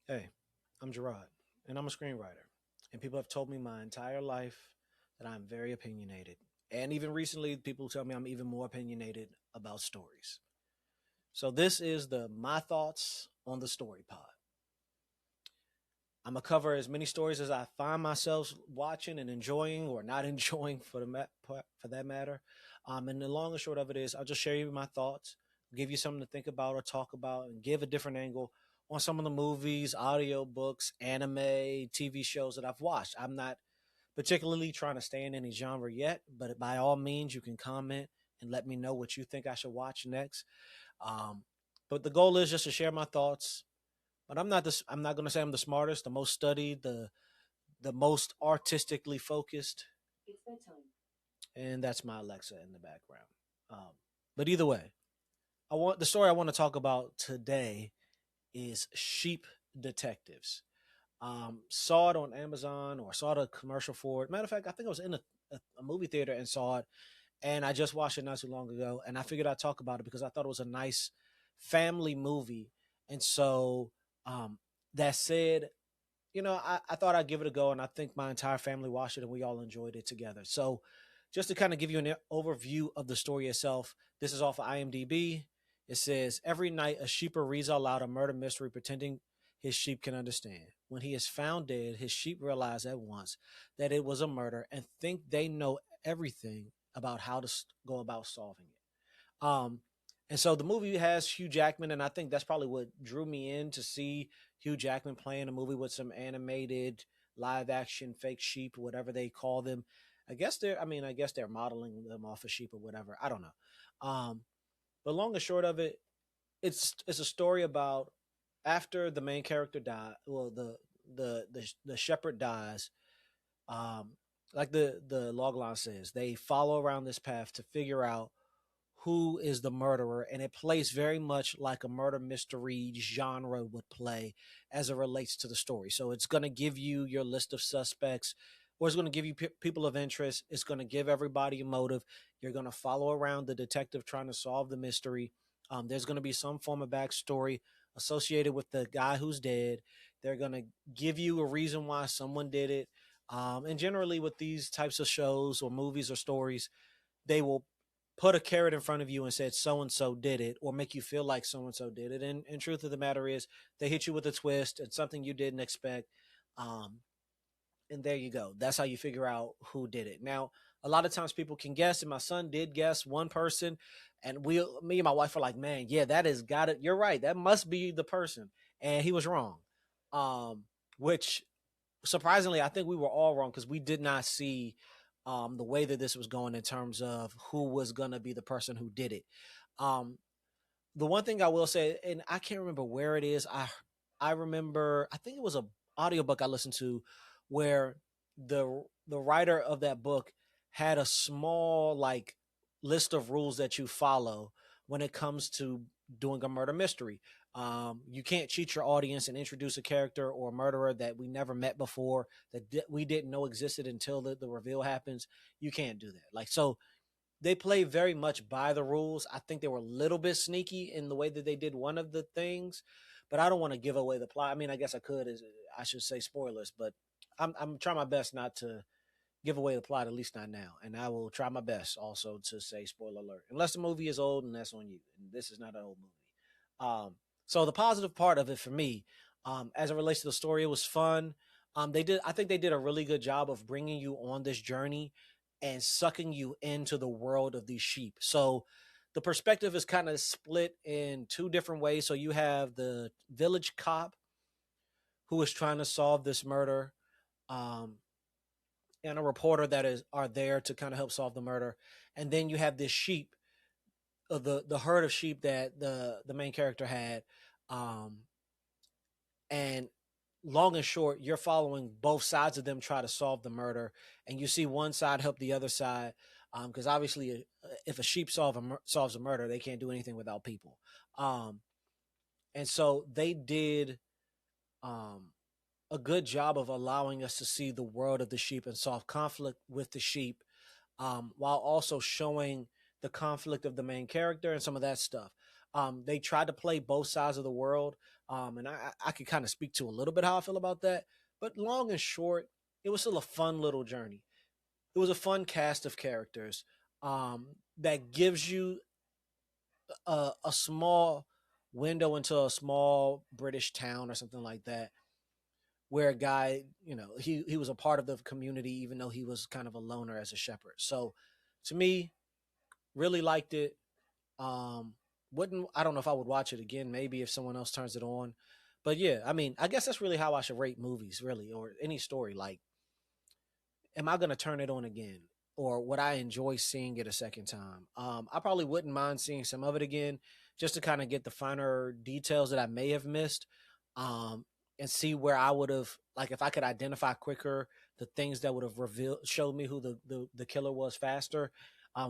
Hey, I'm Gerard, and I'm a screenwriter. And people have told me my entire life that I'm very opinionated. And even recently, people tell me I'm even more opinionated about stories. So this is the My Thoughts on the Story Pod. I'm gonna cover as many stories as I find myself watching and enjoying, or not enjoying for that matter. And the long and short of it is, I'll just share you my thoughts, give you something to think about or talk about, and give a different angle on some of the movies, audio books, anime, TV shows that I've watched. I'm not particularly trying to stay in any genre yet, but by all means, you can comment and let me know what you think I should watch next. Um, but the goal is just to share my thoughts, but I'm not this. I'm not going to say I'm the smartest, the most studied, the most artistically focused. It's bedtime. And that's my Alexa in the background. Um, but either way, I want the story I want to talk about today is Sheep Detectives. Saw it on Amazon or saw the commercial for it. Matter of fact, I think I was in a movie theater and saw it, and I just watched it not too long ago, and I figured I'd talk about it because I thought it was a nice family movie. And so, um, that said, I thought I'd give it a go, and I think my entire family watched it, and we all enjoyed it together. So, just to kind of give you an overview of the story itself, this is off of IMDb. It says every night a sheeper reads out loud a murder mystery, pretending his sheep can understand. When he is found dead, his sheep realize at once that it was a murder and think they know everything about how to go about solving it. And so the movie has Hugh Jackman, and I think that's probably what drew me in to see Hugh Jackman playing a movie with some animated live action fake sheep, whatever they call them. I guess they're modeling them off of sheep or whatever. I don't know. But long and short of it, it's a story about after the main character died. Well, the shepherd dies. Um, like the log line says, they follow around this path to figure out who is the murderer, and it plays very much like a murder mystery genre would play as it relates to the story. So it's going to give you your list of suspects, or it's going to give you people of interest. It's going to give everybody a motive. You're going to follow around the detective trying to solve the mystery. There's going to be some form of backstory associated with the guy who's dead. They're going to give you a reason why someone did it. And generally, with these types of shows or movies or stories, they will put a carrot in front of you and said so and so did it, or make you feel like so and so did it. And truth of the matter is, they hit you with a twist and something you didn't expect. Um, and there you go. That's how you figure out who did it. Now, a lot of times people can guess, and my son did guess one person, and me and my wife are like, man, yeah, that is got it. You're right. That must be the person, and he was wrong. Um, which surprisingly, I think we were all wrong because we did not see the way that this was going in terms of who was going to be the person who did it. Um, the one thing I will say, and I can't remember where it is. I remember I think it was a audiobook I listened to where the writer of that book had a small like list of rules that you follow when it comes to doing a murder mystery. You can't cheat your audience and introduce a character or a murderer that we never met before, that we didn't know existed until the reveal happens. You can't do that. Like, so they play very much by the rules. I think they were a little bit sneaky in the way that they did one of the things, but I don't want to give away the plot. I mean, I guess I could, I should say spoilers, but I'm trying my best not to give away the plot, at least not now. And I will try my best also to say spoiler alert, unless the movie is old, and that's on you. And this is not an old movie. So the positive part of it for me, as it relates to the story, it was fun. I think they did a really good job of bringing you on this journey and sucking you into the world of these sheep. So the perspective is kind of split in two different ways. So you have the village cop who is trying to solve this murder, um, and a reporter that are there to kind of help solve the murder, and then you have this sheep, the herd of sheep that the main character had, um, and long and short, you're following both sides of them try to solve the murder, and you see one side help the other side, because obviously, if a sheep solves a murder, they can't do anything without people, um, and so they did um, a good job of allowing us to see the world of the sheep and solve conflict with the sheep, while also showing the conflict of the main character and some of that stuff. They tried to play both sides of the world. And I could kind of speak to a little bit how I feel about that. But long and short, it was still a fun little journey. It was a fun cast of characters um, that gives you a small window into a small British town or something like that, where a guy, he was a part of the community, even though he was kind of a loner as a shepherd. So, to me, really liked it. Um, wouldn't I don't know if I would watch it again. Maybe if someone else turns it on, but yeah, I mean, I guess that's really how I should rate movies, really, or any story. Like, am I going to turn it on again? Or would I enjoy seeing it a second time? I probably wouldn't mind seeing some of it again just to kind of get the finer details that I may have missed um, and see where I would have, like, if I could identify quicker the things that would have showed me who the killer was faster.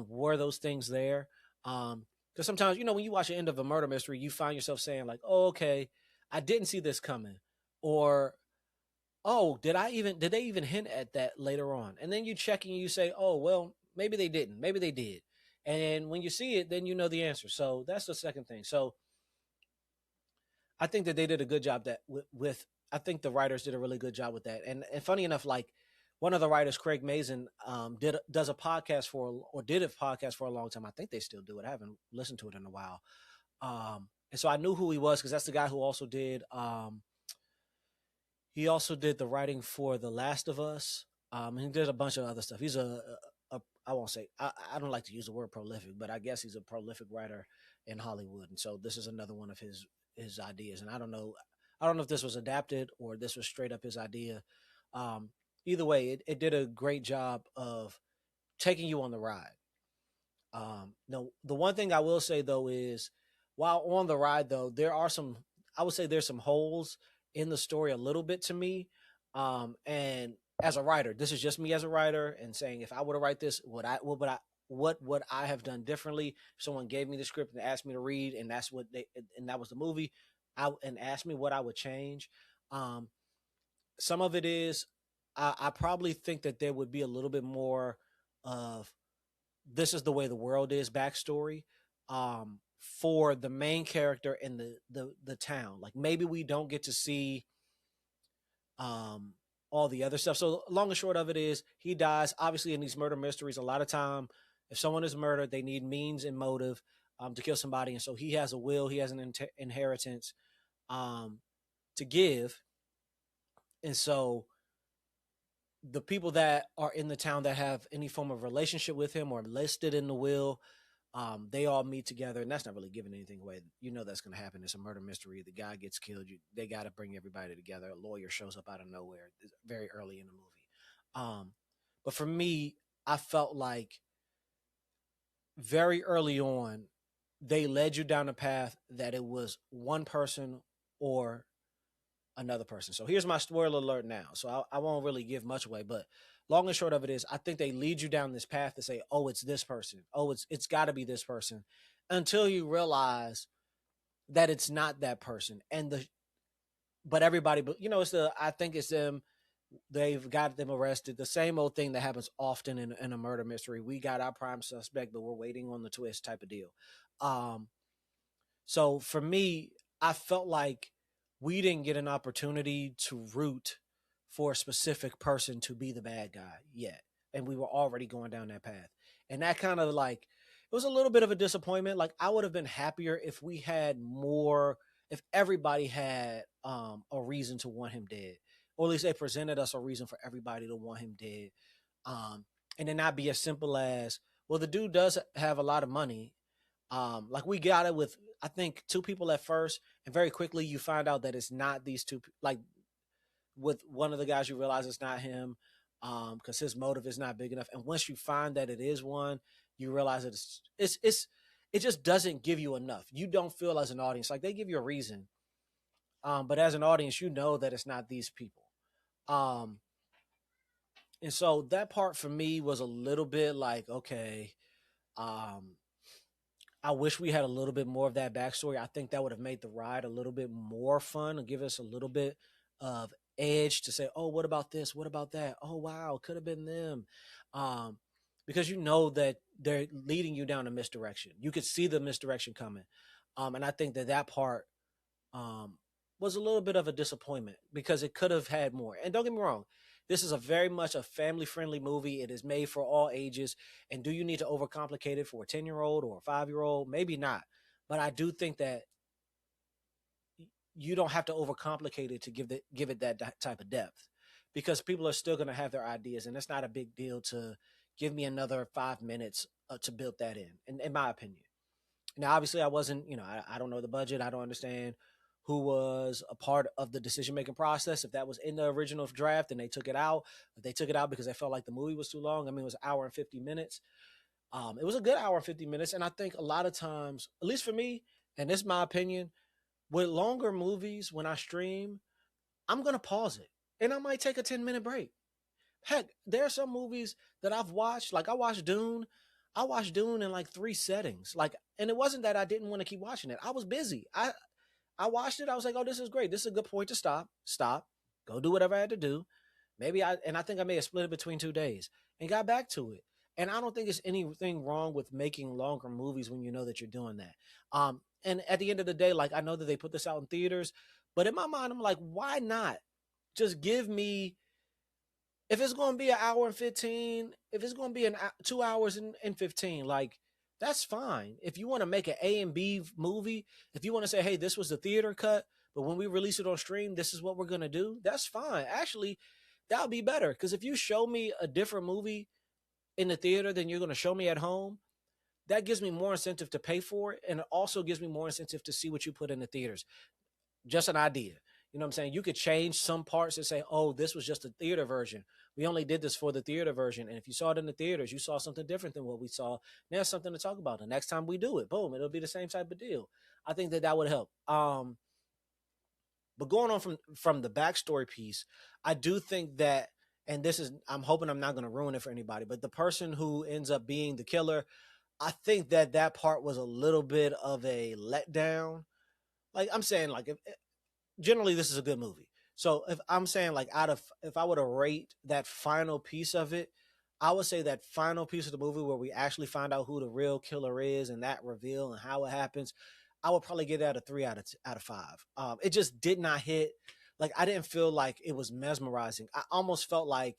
Were those things there? Because sometimes, when you watch the end of a murder mystery, you find yourself saying, like, oh, okay, I didn't see this coming. Or, oh, did they even hint at that later on? And then you check and you say, oh, well, maybe they didn't. Maybe they did. And when you see it, then you know the answer. So that's the second thing. So I think that they did a good job that with I think the writers did a really good job with that. And funny enough, like one of the writers, Craig Mazin, does a podcast or did a podcast for a long time. I think they still do it. I haven't listened to it in a while. And so I knew who he was because that's the guy who also did he also did the writing for The Last of Us. He did a bunch of other stuff. He's a I won't say I don't like to use the word prolific, but I guess he's a prolific writer in Hollywood. And so this is another one of his ideas. And I don't know if this was adapted or this was straight up his idea. Either way, it did a great job of taking you on the ride. No, the one thing I will say though is, while on the ride though, there are some. I would say there's some holes in the story a little bit to me. And as a writer, this is just me as a writer and saying, if I were to write this, what would I have done differently? If someone gave me the script and asked me to read, and that was the movie, and asked me what I would change. Um, some of it is, I probably think that there would be a little bit more of this is the way the world is backstory for the main character in the town. Like maybe we don't get to see um all the other stuff. So long and short of it is he dies. Obviously in these murder mysteries, a lot of time if someone is murdered, they need means and motive to kill somebody. And so he has a will, he has an inheritance um to give. And so the people that are in the town that have any form of relationship with him or listed in the will, they all meet together, and that's not really giving anything away. You know that's going to happen. It's a murder mystery. The guy gets killed. They got to bring everybody together. A lawyer shows up out of nowhere very early in the movie. But for me, I felt like very early on, they led you down a path that it was one person or another person. So here's my spoiler alert now. So I won't really give much away, but long and short of it is, I think they lead you down this path to say, oh, it's this person. Oh, it's got to be this person, until you realize that it's not that person. But everybody, but it's I think it's them. They've got them arrested. The same old thing that happens often in a murder mystery. We got our prime suspect, but we're waiting on the twist type of deal. Um, so for me, I felt like we didn't get an opportunity to root for a specific person to be the bad guy yet. And we were already going down that path. And that kind of like, it was a little bit of a disappointment. Like, I would have been happier if we had more, if everybody had a reason to want him dead. Or at least they presented us a reason for everybody to want him dead. And then not be as simple as, well, the dude does have a lot of money. Like we got it with, I think, two people at first, and very quickly you find out that it's not these two. Like with one of the guys, you realize it's not him, because his motive is not big enough. And once you find that it is one, you realize that it just doesn't give you enough. You don't feel as an audience like they give you a reason, but as an audience, you know that it's not these people. Um, and so that part for me was a little bit like, okay, um, I wish we had a little bit more of that backstory. I think that would have made the ride a little bit more fun and give us a little bit of edge to say, oh, what about this? What about that? Oh, wow, it could have been them. Um, because you know that they're leading you down a misdirection. You could see the misdirection coming. And I think that part um, was a little bit of a disappointment because it could have had more. And don't get me wrong, this is a very much a family friendly movie. It is made for all ages. And do you need to overcomplicate it for a 10-year-old or a 5-year old? Maybe not. But I do think that you don't have to overcomplicate it to give it that type of depth, because people are still going to have their ideas, and it's not a big deal to give me another 5 minutes to build that in my opinion. Now, obviously, I wasn't, I don't know the budget. I don't understand who was a part of the decision making process. If that was in the original draft and they took it out, if they took it out because they felt like the movie was too long. I mean, it was an hour and 50 minutes. It was a good hour and 50 minutes. And I think a lot of times, at least for me, and this is my opinion, with longer movies, when I stream, I'm going to pause it and I might take a 10-minute break. Heck, there are some movies that I've watched, like I watched Dune. I watched Dune in like three settings. Like, and it wasn't that I didn't want to keep watching it. I was busy. I watched it. I was like, oh, this is great. This is a good point to stop, go do whatever I had to do. I think I may have split it between 2 days and got back to it. And I don't think there's anything wrong with making longer movies when you know that you're doing that. And at the end of the day, like I know that they put this out in theaters, but in my mind, I'm like, why not just give me, if it's going to be an hour and 15, if it's going to be 2 hours and 15, like that's fine. If you want to make an A and B movie, if you want to say, hey, this was the theater cut, but when we release it on stream, this is what we're going to do, that's fine. Actually, that would be better, because if you show me a different movie in the theater than you're going to show me at home, that gives me more incentive to pay for it. And it also gives me more incentive to see what you put in the theaters. Just an idea. You know what I'm saying? You could change some parts and say, oh, this was just a theater version. We only did this for the theater version. And if you saw it in the theaters, you saw something different than what we saw. There's something to talk about. The next time we do it, boom, it'll be the same type of deal. I think that would help. But going on from the backstory piece, I do think that, and this is, I'm hoping I'm not going to ruin it for anybody, but the person who ends up being the killer, I think that part was a little bit of a letdown. Like I'm saying, like generally this is a good movie. So if I'm saying like if I were to rate that final piece of it, I would say that final piece of the movie where we actually find out who the real killer is and that reveal and how it happens, I would probably get that a 3 out of 5. It just did not hit. Like I didn't feel like it was mesmerizing. I almost felt like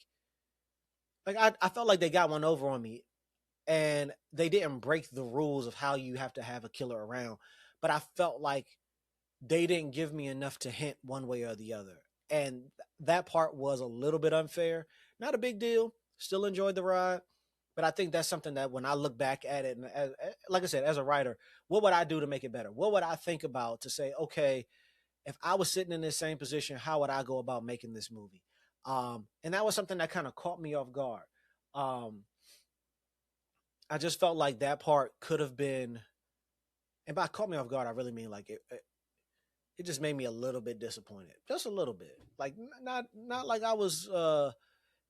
I felt like they got one over on me, and they didn't break the rules of how you have to have a killer around. But I felt like they didn't give me enough to hint one way or the other. And that part was a little bit unfair. Not a big deal. Still enjoyed the ride. But I think that's something that when I look back at it, and like I said, as a writer, what would I do to make it better? What would I think about to say, okay, if I was sitting in this same position, how would I go about making this movie? And that was something that kind of caught me off guard. Um, I just felt like that part could have been, and by caught me off guard, I really mean like it just made me a little bit disappointed, just a little bit. Like not like I was, you know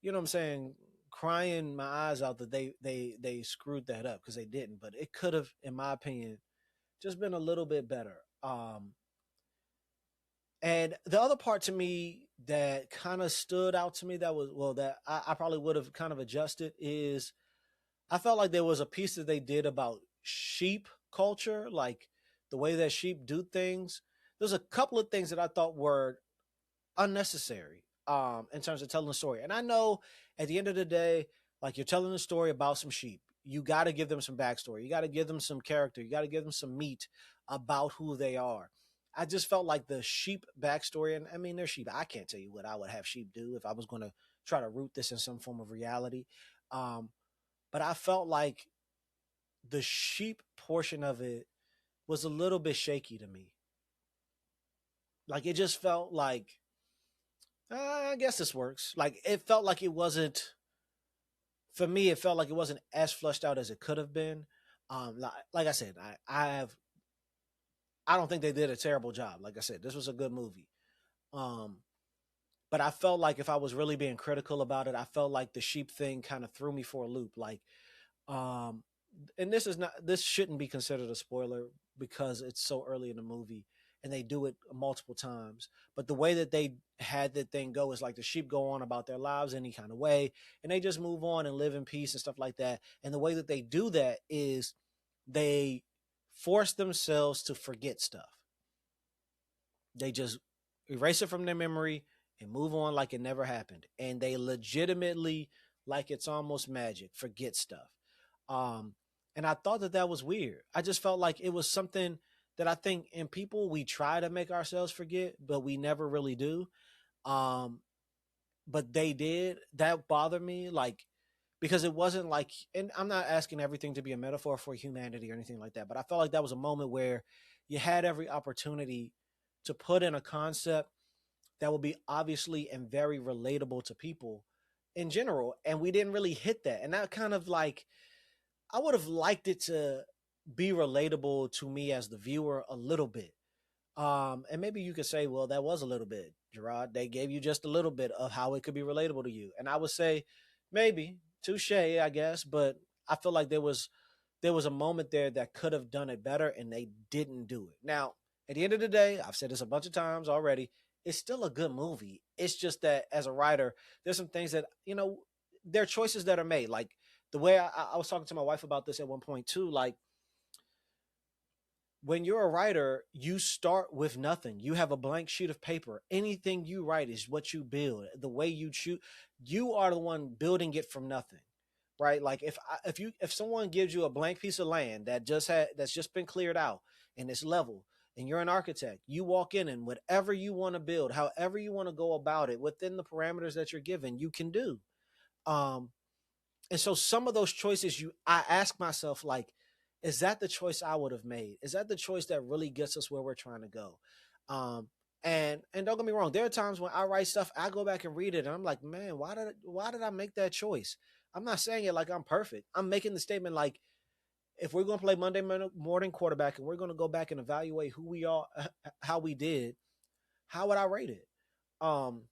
what I'm saying, crying my eyes out that they screwed that up, because they didn't. But it could have, in my opinion, just been a little bit better. And the other part to me that kind of stood out to me that was, well, that I probably would have kind of adjusted is I felt like there was a piece that they did about sheep culture, like the way that sheep do things. There's a couple of things that I thought were unnecessary in terms of telling the story. And I know at the end of the day, like you're telling a story about some sheep, you got to give them some backstory. You got to give them some character. You got to give them some meat about who they are. I just felt like the sheep backstory, and I mean, they're sheep. I can't tell you what I would have sheep do if I was going to try to root this in some form of reality. Um, but I felt like the sheep portion of it was a little bit shaky to me. Like it just felt like, I guess this works. Like it felt like it wasn't, for me. It felt like it wasn't as flushed out as it could have been. Like I said, I don't think they did a terrible job. Like I said, this was a good movie. Um, but I felt like if I was really being critical about it, I felt like the sheep thing kind of threw me for a loop. Like, um, and this shouldn't be considered a spoiler because it's so early in the movie and they do it multiple times. But the way that they had the thing go is like the sheep go on about their lives any kind of way, and they just move on and live in peace and stuff like that. And the way that they do that is they force themselves to forget stuff. They just erase it from their memory and move on like it never happened. And they legitimately, like it's almost magic, forget stuff. Um, and I thought that that was weird. I just felt like it was something that I think in people we try to make ourselves forget, but we never really do. Um, but they did. That bothered me, like because it wasn't like, and I'm not asking everything to be a metaphor for humanity or anything like that, but I felt like that was a moment where you had every opportunity to put in a concept that would be obviously and very relatable to people in general, and we didn't really hit that. And that kind of like, I would have liked it to be relatable to me as the viewer a little bit. And maybe you could say, well, that was a little bit, Gerard. They gave you just a little bit of how it could be relatable to you. And I would say, maybe, touche, I guess, but I feel like there was a moment there that could have done it better and they didn't do it. Now, at the end of the day, I've said this a bunch of times already, it's still a good movie. It's just that as a writer, there's some things that, there are choices that are made. Like the way I was talking to my wife about this at one point too, like when you're a writer, you start with nothing. You have a blank sheet of paper. Anything you write is what you build. The way you choose, you are the one building it from nothing, right? Like if someone gives you a blank piece of land that's just been cleared out and it's level, and you're an architect, you walk in and whatever you want to build, however you want to go about it within the parameters that you're given, you can do. Um, and so some of those choices I ask myself, like, is that the choice I would have made? Is that the choice that really gets us where we're trying to go? Um, and don't get me wrong, there are times when I write stuff, I go back and read it, and I'm like, man, why did I make that choice? I'm not saying it like I'm perfect. I'm making the statement like, if we're going to play Monday morning quarterback and we're going to go back and evaluate who we are, how we did, how would I rate it? Um,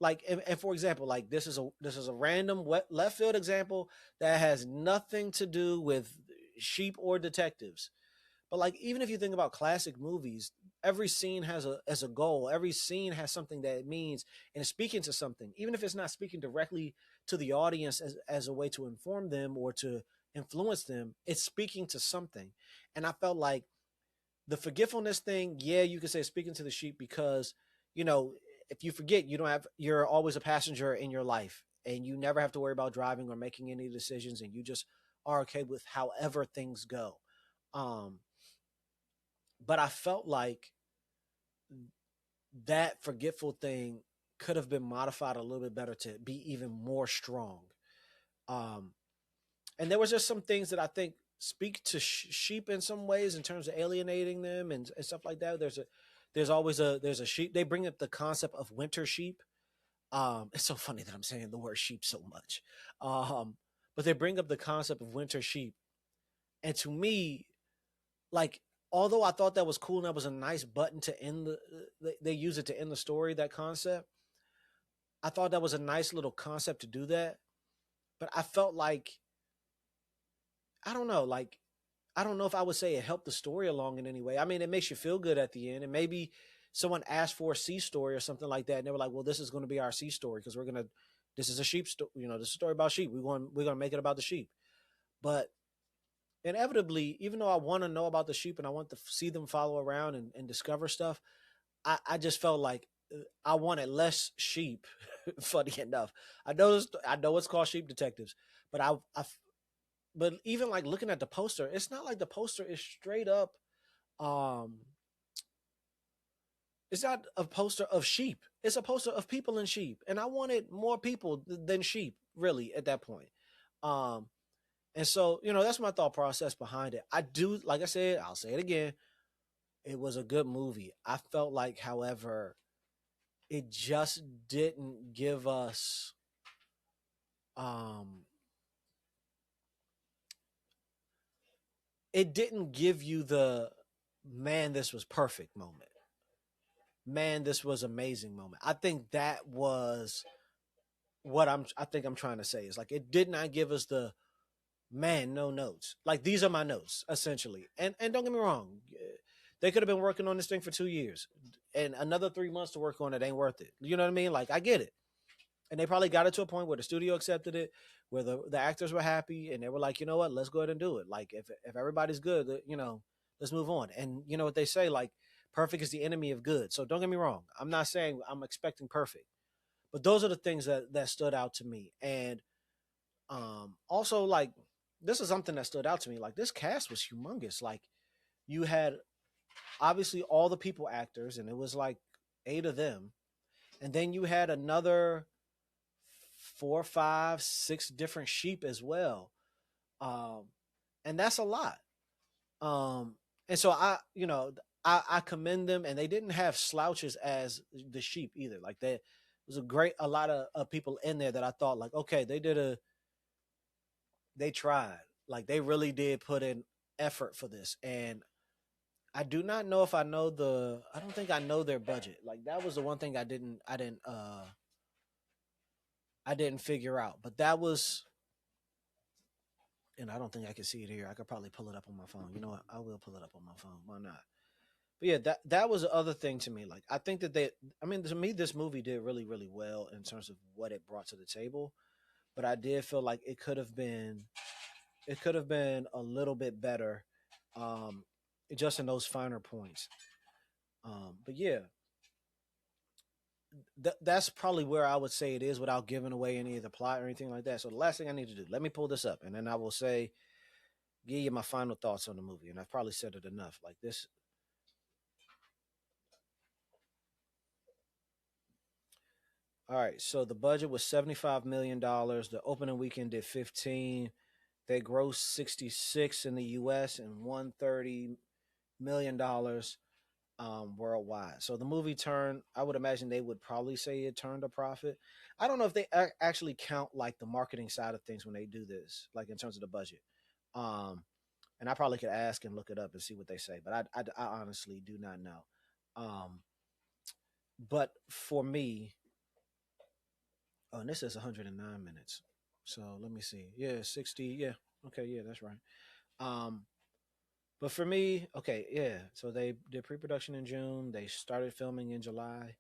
like and for example, like this is a random left field example that has nothing to do with sheep or detectives, but like even if you think about classic movies, every scene has a goal, every scene has something that it means and it's speaking to something, even if it's not speaking directly to the audience as a way to inform them or to influence them, it's speaking to something. And I felt like the forgetfulness thing, yeah, you could say speaking to the sheep because, you know, if you forget, you're always a passenger in your life and you never have to worry about driving or making any decisions and you just are okay with however things go. Um, but I felt like that forgetful thing could have been modified a little bit better to be even more strong. Um, and there was just some things that I think speak to sheep in some ways in terms of alienating them and stuff like that. There's a sheep. They bring up the concept of winter sheep. It's so funny that I'm saying the word sheep so much. Um, but they bring up the concept of winter sheep, and to me, like although I thought that was cool and that was a nice button to end they use it to end the story. That concept, I thought that was a nice little concept to do that. But I felt like I don't know, like I don't know if I would say it helped the story along in any way. I mean, it makes you feel good at the end, and maybe someone asked for a C story or something like that, and they were like, "Well, this is going to be our C story because this is a sheep story. This is a story about sheep. We're going to make it about the sheep." But inevitably, even though I want to know about the sheep and I want to see them follow around and discover stuff, I just felt like I wanted less sheep. Funny enough, I know it's called Sheep Detectives, but but even like looking at the poster, it's not like the poster is straight up. Um, it's not a poster of sheep. It's a poster of people and sheep, and I wanted more people than sheep, really, at that point. Um, and so that's my thought process behind it. I do, like I said, I'll say it again. It was a good movie. I felt like, however, it just didn't give us. Um, it didn't give you the man, this was perfect moment. Man, this was amazing moment. I think that was what I think I'm trying to say is like it did not give us the man, no notes. Like these are my notes essentially. And don't get me wrong, they could have been working on this thing for 2 years and another 3 months to work on it ain't worth it. You know what I mean? Like I get it. And they probably got it to a point where the studio accepted it, where the actors were happy and they were like, "You know what? Let's go ahead and do it. Like if everybody's good, let's move on." And you know what they say, like Perfect is the enemy of good. So don't get me wrong. I'm not saying I'm expecting perfect, but those are the things that stood out to me. And also, like, this is something that stood out to me. Like, this cast was humongous. Like, you had obviously all the people actors, and it was like 8 of them, and then you had another 4, 5, 6 different sheep as well. Um, and that's a lot. Um, and so I commend them, and they didn't have slouches as the sheep either. Like, there was a lot of people in there that I thought, like, okay, they tried, like they really did put in effort for this. And I do not know if I don't think I know their budget. Like, that was the one thing I didn't figure out. But that was, and I don't think I can see it here. I could probably pull it up on my phone. You know what? I will pull it up on my phone. Why not? But yeah, that was the other thing to me. Like, I think that I mean, to me, this movie did really, really well in terms of what it brought to the table. But I did feel like it could have been a little bit better, um, just in those finer points. But yeah, that's probably where I would say it is without giving away any of the plot or anything like that. So the last thing I need to do, let me pull this up, and then I will say, give you my final thoughts on the movie. And I've probably said it enough. Like this. All right, so the budget was $75 million. The opening weekend did 15. They grossed 66 in the U.S. and $130 million worldwide. So the movie turned. I would imagine they would probably say it turned a profit. I don't know if they actually count like the marketing side of things when they do this, like in terms of the budget. Um, and I probably could ask and look it up and see what they say, but I honestly do not know. Um, but for me, oh, and this is 109 minutes. So let me see. Yeah, 60. Yeah. Okay. Yeah, that's right. Um, but for me, okay, yeah. So they did pre-production in June. They started filming in July.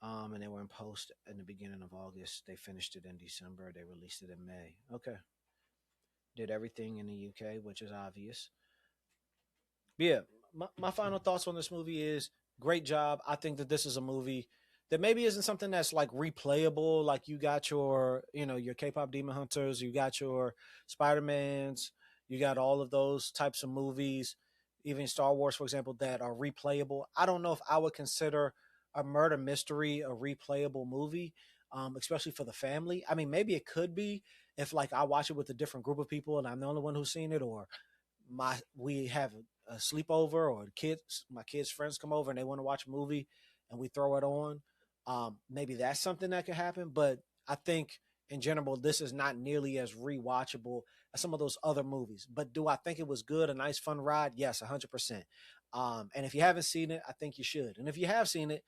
And they were in post in the beginning of August. They finished it in December. They released it in May. Okay. Did everything in the UK, which is obvious. But yeah, my final thoughts on this movie is great job. I think that this is a movie that maybe isn't something that's like replayable. Like, you got your K-pop Demon Hunters, you got your Spider-Mans, you got all of those types of movies, even Star Wars, for example, that are replayable. I don't know if I would consider a murder mystery a replayable movie, especially for the family. I mean, maybe it could be if like I watch it with a different group of people and I'm the only one who's seen it, or we have a sleepover, or my kids friends come over and they want to watch a movie and we throw it on. Maybe that's something that could happen, but I think in general this is not nearly as rewatchable as some of those other movies. But do I think it was good, a nice fun ride? Yes, 100%. And if you haven't seen it, I think you should. And if you have seen it,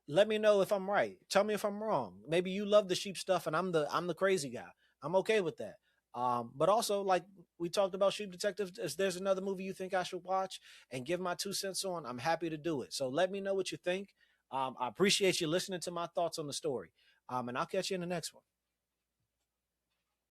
let me know if I'm right. Tell me if I'm wrong. Maybe you love the sheep stuff and I'm the crazy guy. I'm okay with that. But also, like we talked about Sheep Detective, if there's another movie you think I should watch and give my 2 cents on, I'm happy to do it. So let me know what you think. I appreciate you listening to my thoughts on the story. And I'll catch you in the next one.